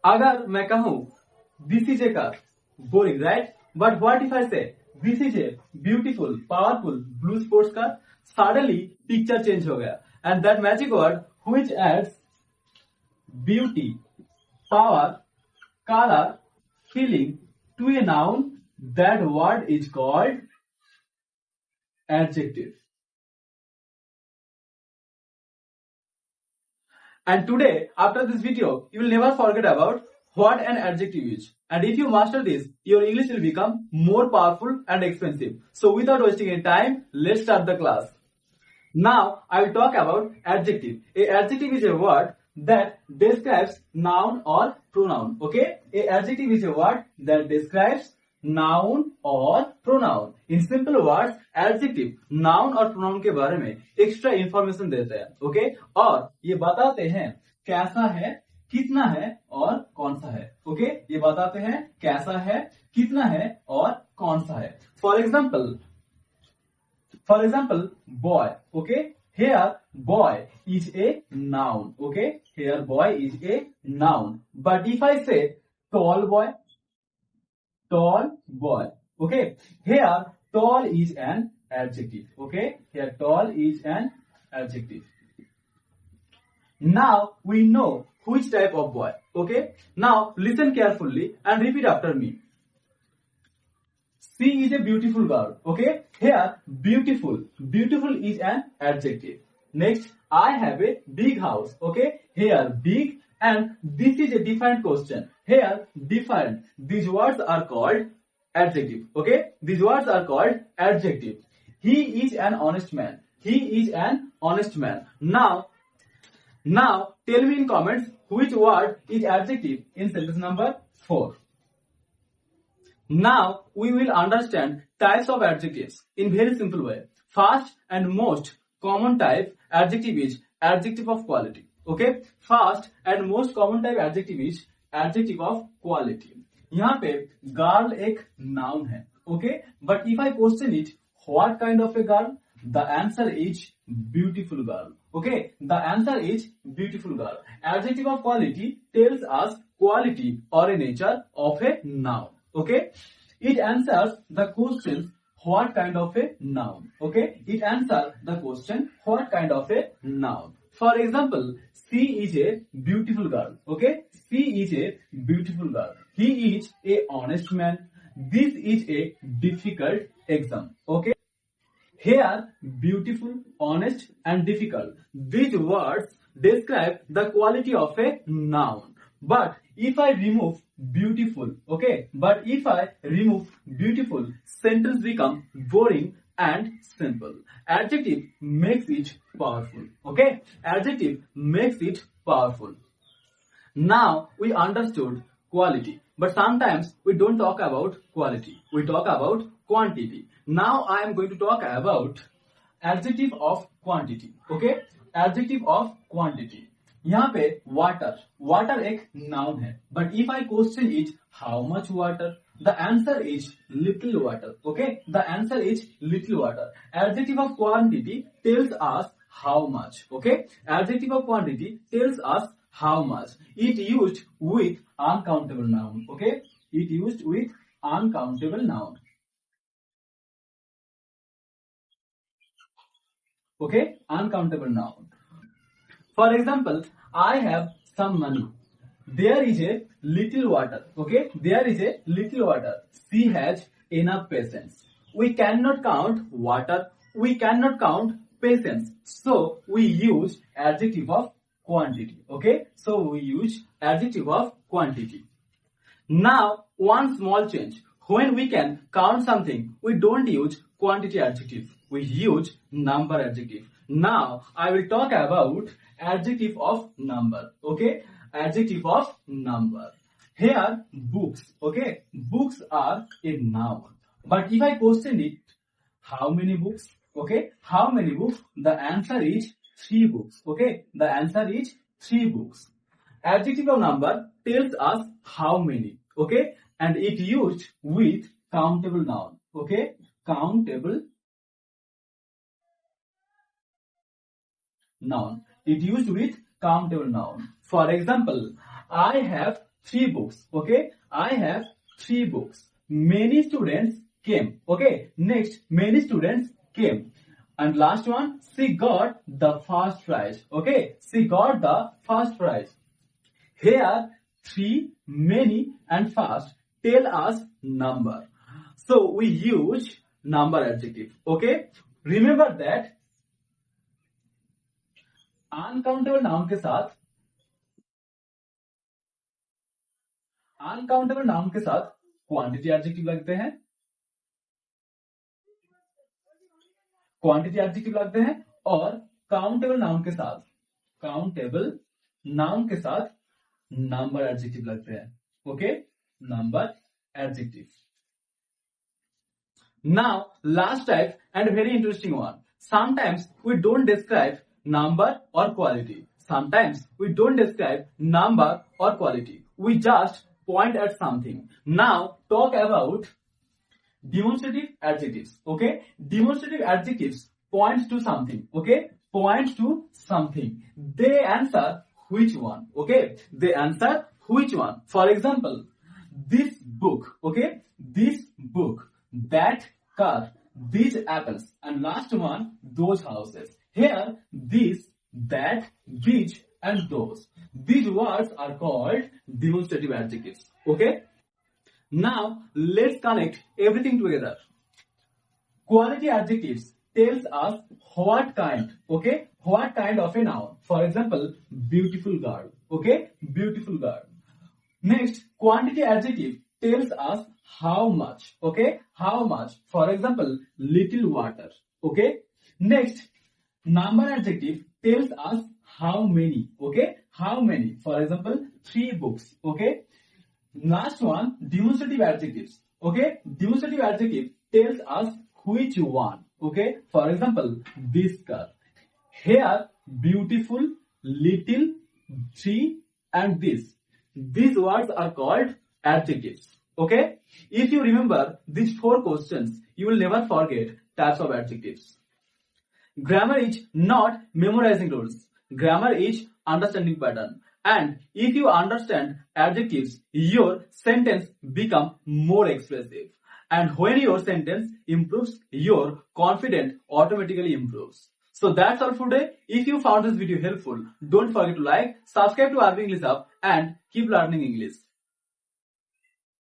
अगर मैं कहूं this is a car, boring right, but what if I say this is a beautiful powerful blue sports car, suddenly picture change हो गया and that magic word which adds beauty, power, color, feeling to a noun, that word is called adjective. And today, after this video, you will never forget about what an adjective is. And if you master this, your English will become more powerful and expensive. So without wasting any time, let's start the class. Now, I will talk about adjective. A adjective is a word that describes noun or pronoun. Okay, a adjective is a word that describes noun or pronoun. In simple words, adjective noun और pronoun के बारे में extra information देते हैं. Okay, और ये बताते हैं कैसा है, कितना है और कौन सा है. ओके, ये बताते हैं कैसा है, कितना है और कौन सा है. For example boy. Okay, here boy is a noun. Okay, here boy is a noun. But if I say tall boy, okay, here tall is an adjective. Okay, here tall is an adjective. Now we know which type of boy. Okay, now listen carefully and repeat after me. She is a beautiful girl. Okay, here beautiful is an adjective. Next, I have a big house. Okay, here big, and this is a defined question. Here defined, these words are called adjective. Okay, these words are called adjective. He is an honest man. Now tell me in comments which word is adjective in sentence number 4. Now we will understand types of adjectives in very simple way. First and most common type adjective is adjective of quality. Okay, first and most common type adjective is adjective of quality. यहाँ पे girl एक noun है. Okay, but if I question it, what kind of a girl? The answer is beautiful girl. Okay, the answer is beautiful girl. Adjective of quality tells us quality or a nature of a noun. Okay, it answers the question what kind of a noun. Okay, it answers the question what kind of a noun. For example, she is a beautiful girl. Okay, she is a beautiful girl. He is a honest man. This is a difficult exam. Okay, here beautiful, honest and difficult, these words describe the quality of a noun. But if I remove beautiful, okay, sentence become boring and simple. Adjective makes it powerful. Okay, adjective makes it powerful. Now we understood quality, but sometimes we don't talk about quality. We talk about quantity. Now I am going to talk about adjective of quantity. Okay, adjective of quantity. यहाँ पे water एक noun है, but if I question it, how much water? The answer is little water. Okay, the answer is little water. Adjective of quantity tells us how much. Okay, adjective of quantity tells us how much. It used with uncountable noun. Okay, it used with uncountable noun. Okay, uncountable noun. For example, I have some money. There is a little water. Okay, there is a little water. She has enough patience. We cannot count water. We cannot count patience. So we use adjective of quantity. Okay, so we use adjective of quantity. Now one small change. When we can count something, we don't use quantity adjective. We use number adjective. Now I will talk about adjective of number. Okay, adjective of number. Here books. Okay, books are a noun. But if I question it, how many books? Okay, how many books? The answer is 3 books. Okay, the answer is 3 books. Adjective of number tells us how many. Okay, and it used with countable noun. Okay, countable noun. It used with countable noun. For example, I have 3 books. Okay, I have 3 books. Many students came. Okay, next, many students came. And last one, she got the first prize. Okay, she got the first prize. Here, 3, many and fast tell us number. So we use number adjective. Okay, remember that uncountable noun के साथ quantity adjective लगते हैं, और countable noun के साथ number adjective लगते हैं. Okay, number adjective. Now, last type and very interesting one. Sometimes we don't describe number or quality. We just point at something. Now, talk about demonstrative adjectives. Okay, demonstrative adjectives points to something. Okay, points to something. They answer which one. Okay, they answer which one. For example, this book. Okay, this book. That car, these apples, and last one, those houses. Here, this, that, which, and those. These words are called demonstrative adjectives. Okay? Now, let's connect everything together. Quality adjectives tells us what kind. Okay? What kind of a noun. For example, beautiful girl. Okay? Beautiful girl. Next, quantity adjective tells us how much. Okay, how much. For example, little water. Okay, next, number adjective tells us how many. Okay, how many. For example, 3 books. Okay, last one, demonstrative adjectives. Okay, demonstrative adjective tells us which one. Okay, for example, this car. Here, beautiful, little, 3, and this. These words are called adjectives. Okay, if you remember these 4 questions, you will never forget types of adjectives. Grammar is not memorizing rules. Grammar is understanding pattern. And if you understand adjectives, your sentence become more expressive. And when your sentence improves, your confidence automatically improves. So that's all for today. If you found this video helpful, don't forget to like, subscribe to RBEnglishHub, and keep learning English.